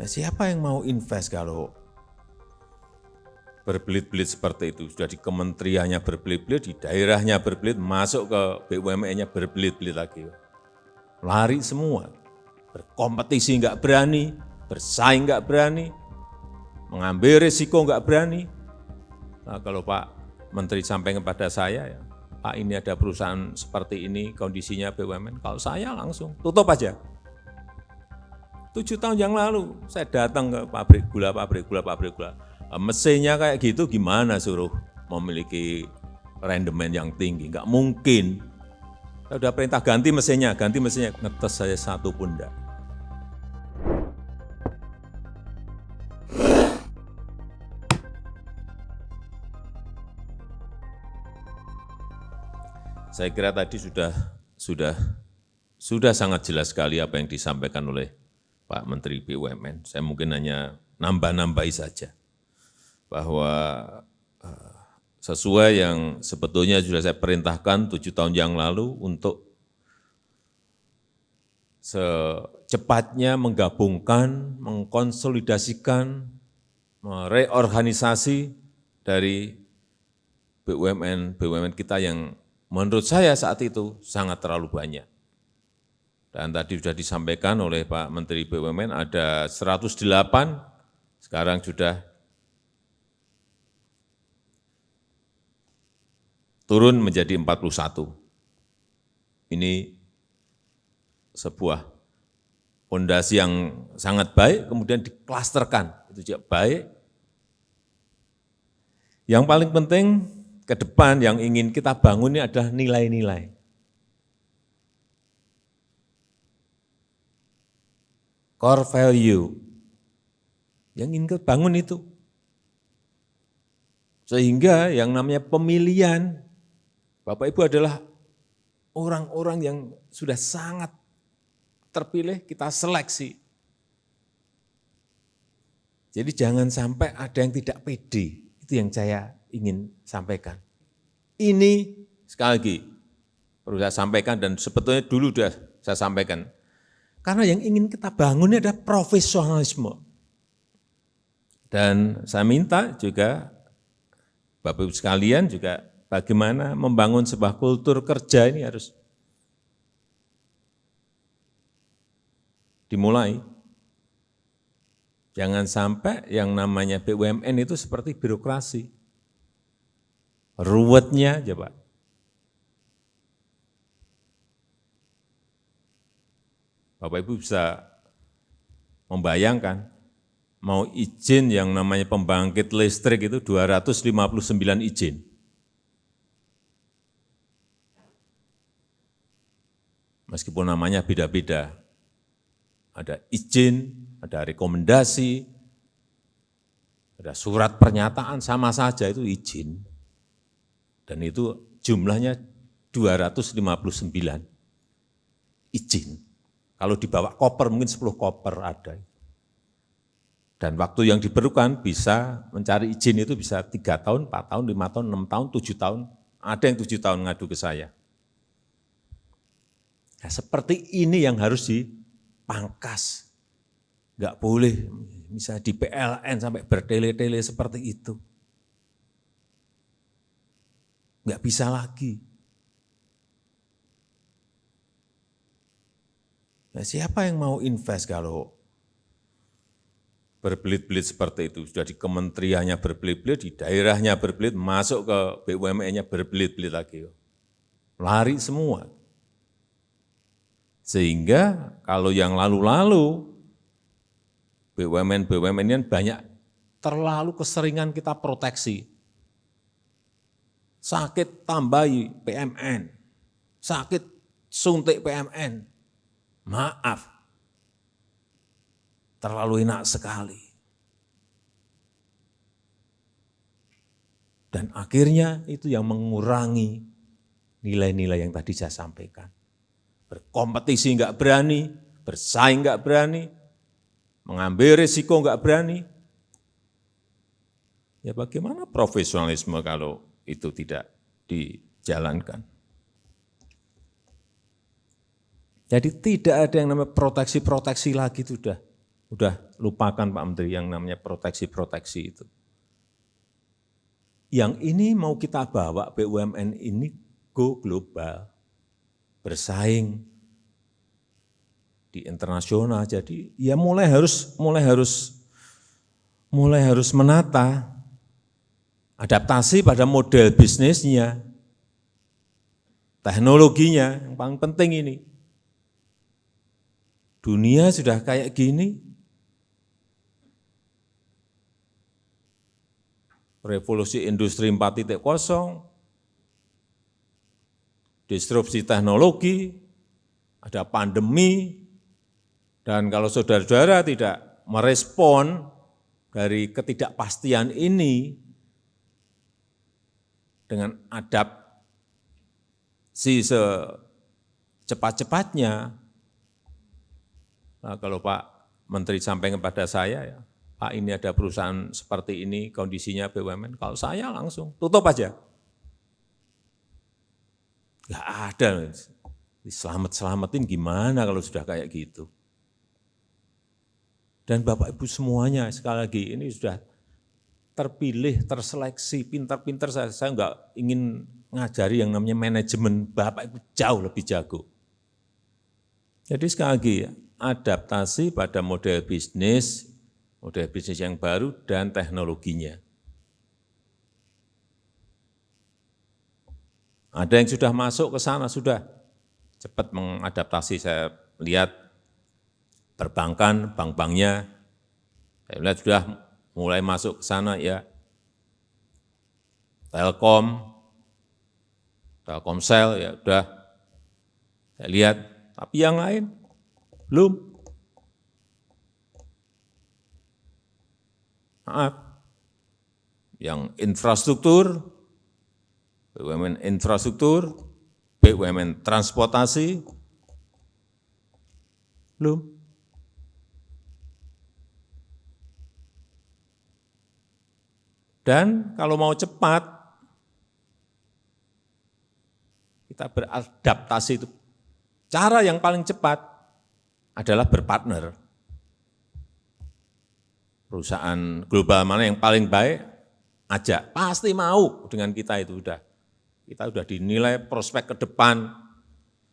Nah, siapa yang mau invest kalau berbelit-belit seperti itu? Sudah di kementeriannya berbelit-belit, di daerahnya berbelit, masuk ke BUMN-nya berbelit-belit lagi. Lari semua, berkompetisi nggak berani, bersaing nggak berani, mengambil risiko nggak berani. Nah, kalau Pak Menteri sampaikan kepada saya, ya, Pak ini ada perusahaan seperti ini, kondisinya BUMN, kalau saya langsung tutup aja. 7 tahun yang lalu saya datang ke pabrik gula. Mesinnya kayak gitu gimana suruh memiliki rendemen yang tinggi? Nggak mungkin. Saya udah perintah ganti mesinnya, ngetes saya satu pun enggak. Saya kira tadi sudah sangat jelas sekali apa yang disampaikan oleh Pak Menteri BUMN. Saya mungkin hanya nambah-nambahi saja bahwa sesuai yang sebetulnya sudah saya perintahkan 7 tahun yang lalu untuk secepatnya menggabungkan, mengkonsolidasikan, mereorganisasi dari BUMN kita yang menurut saya saat itu sangat terlalu banyak. Dan tadi sudah disampaikan oleh Pak Menteri BUMN ada 108, sekarang sudah turun menjadi 41. Ini sebuah fondasi yang sangat baik, kemudian diklasterkan, itu juga baik. Yang paling penting ke depan yang ingin kita bangun ini adalah nilai-nilai. Core value yang ingin kita bangun itu. Sehingga yang namanya pemilihan, Bapak Ibu adalah orang-orang yang sudah sangat terpilih, kita seleksi. Jadi jangan sampai ada yang tidak pede, itu yang saya ingin sampaikan. Ini sekali lagi perlu saya sampaikan dan sebetulnya dulu sudah saya sampaikan. Karena yang ingin kita bangun ini adalah profesionalisme. Dan saya minta juga Bapak Ibu sekalian juga bagaimana membangun sebuah kultur kerja ini harus dimulai. Jangan sampai yang namanya BUMN itu seperti birokrasi. Ruwetnya aja Pak. Bapak Ibu bisa membayangkan, mau izin yang namanya pembangkit listrik itu 259 izin. Meskipun namanya beda-beda. Ada izin, ada rekomendasi, ada surat pernyataan, sama saja itu izin. Dan itu jumlahnya 259 izin. Kalau dibawa koper mungkin 10 koper ada. Dan waktu yang diperlukan bisa mencari izin itu bisa 3 tahun, 4 tahun, 5 tahun, 6 tahun, 7 tahun. Ada yang 7 tahun ngadu ke saya. Nah, seperti ini yang harus dipangkas. Enggak boleh misalnya di PLN sampai bertele-tele seperti itu. Enggak bisa lagi. Nah, siapa yang mau invest kalau berbelit-belit seperti itu? Sudah di kementeriannya berbelit-belit, di daerahnya berbelit, masuk ke BUMN-nya berbelit-belit lagi. Lari semua. Sehingga kalau yang lalu-lalu, BUMN ini banyak terlalu keseringan kita proteksi. Sakit tambahi PMN, sakit suntik PMN. Maaf, terlalu enak sekali. Dan akhirnya itu yang mengurangi nilai-nilai yang tadi saya sampaikan. Berkompetisi enggak berani, bersaing enggak berani, mengambil risiko enggak berani. Ya bagaimana profesionalisme kalau itu tidak dijalankan? Jadi tidak ada yang namanya proteksi-proteksi lagi sudah. Udah lupakan Pak Menteri yang namanya proteksi-proteksi itu. Yang ini mau kita bawa BUMN ini go global, bersaing di internasional. Jadi ya mulai harus menata, adaptasi pada model bisnisnya, teknologinya, yang paling penting ini. Dunia sudah kayak gini, revolusi industri 4.0, disrupsi teknologi, ada pandemi, dan kalau saudara-saudara tidak merespon dari ketidakpastian ini dengan adaptasi secepat-cepatnya, nah, kalau Pak Menteri sampaikan kepada saya, ya, Pak ini ada perusahaan seperti ini, kondisinya BUMN, kalau saya langsung tutup aja. Nggak ada, diselamat-selamatin gimana kalau sudah kayak gitu. Dan Bapak Ibu semuanya, sekali lagi ini sudah terpilih, terseleksi, pintar-pintar, saya nggak ingin ngajari yang namanya manajemen, Bapak Ibu jauh lebih jago. Jadi sekali lagi, adaptasi pada model bisnis yang baru dan teknologinya. Ada yang sudah masuk ke sana, sudah cepat mengadaptasi. Saya lihat perbankan, bank-banknya, saya lihat sudah mulai masuk ke sana ya. Telkomsel ya sudah, saya lihat, tapi yang lain belum. Maaf, yang infrastruktur, BUMN infrastruktur, BUMN transportasi, belum. Dan kalau mau cepat, kita beradaptasi itu, cara yang paling cepat adalah berpartner. Perusahaan global mana yang paling baik, ajak, pasti mau dengan kita itu udah. Kita sudah dinilai prospek ke depan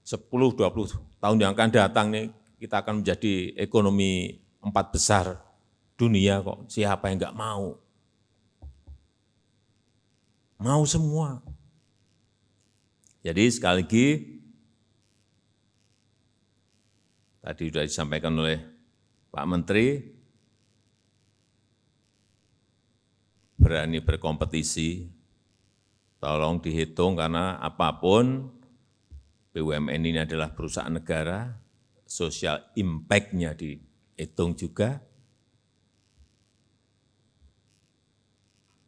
10-20 tahun yang akan datang nih, kita akan menjadi ekonomi 4 besar dunia kok. Siapa yang enggak mau? Mau semua. Jadi sekali lagi, tadi sudah disampaikan oleh Pak Menteri, berani berkompetisi, tolong dihitung karena apapun BUMN ini adalah perusahaan negara, social impact-nya dihitung juga.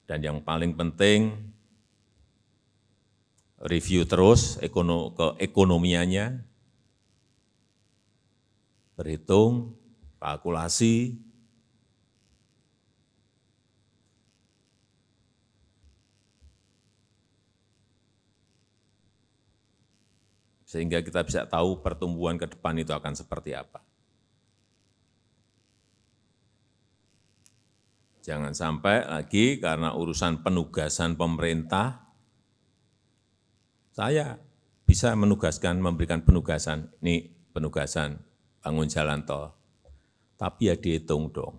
Dan yang paling penting, review terus keekonomiannya, berhitung, kalkulasi, sehingga kita bisa tahu pertumbuhan ke depan itu akan seperti apa. Jangan sampai lagi karena urusan penugasan pemerintah, saya bisa memberikan penugasan, ini penugasan bangun jalan tol, tapi ya dihitung dong,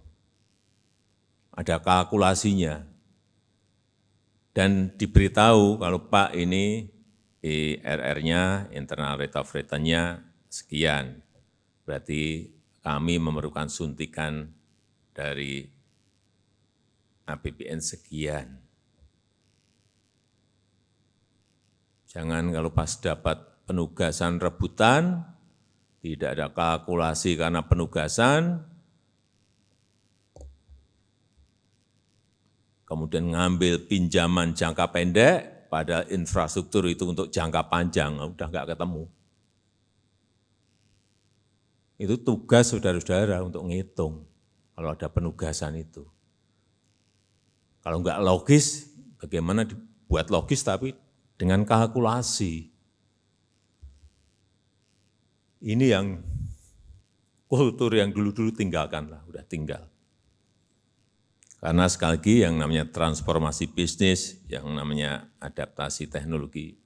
ada kalkulasinya, dan diberitahu kalau Pak ini IRR-nya, internal rate of return-nya sekian, berarti kami memerlukan suntikan dari APBN sekian. Jangan kalau pas dapat penugasan rebutan, tidak ada kalkulasi karena penugasan, kemudian ngambil pinjaman jangka pendek, padahal infrastruktur itu untuk jangka panjang, udah nggak ketemu. Itu tugas saudara-saudara untuk ngitung kalau ada penugasan itu. Kalau nggak logis, bagaimana dibuat logis tapi dengan kalkulasi. Ini yang kultur yang dulu-dulu tinggalkanlah, udah tinggal. Karena sekali lagi yang namanya transformasi bisnis, yang namanya adaptasi teknologi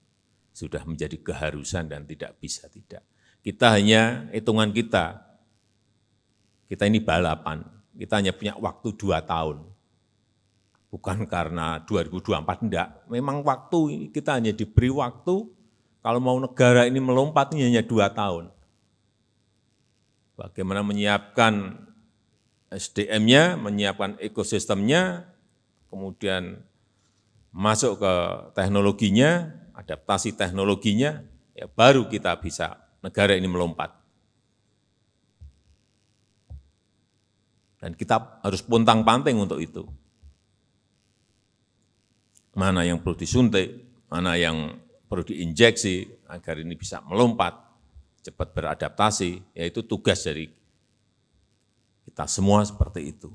sudah menjadi keharusan dan tidak bisa tidak. Kita hanya hitungan kita ini balapan, kita hanya punya waktu 2 tahun. Bukan karena 2024, enggak. Memang waktu, kita hanya diberi waktu, kalau mau negara ini melompat ini hanya 2 tahun. Bagaimana menyiapkan SDM-nya, menyiapkan ekosistemnya, kemudian masuk ke teknologinya, adaptasi teknologinya, ya baru kita bisa negara ini melompat. Dan kita harus pontang-panting untuk itu. Mana yang perlu disuntik, mana yang perlu diinjeksi agar ini bisa melompat, cepat beradaptasi, yaitu tugas dari kita semua seperti itu.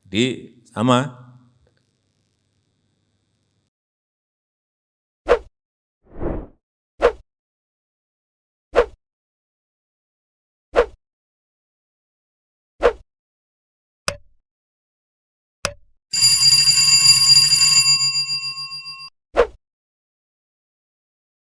Jadi sama,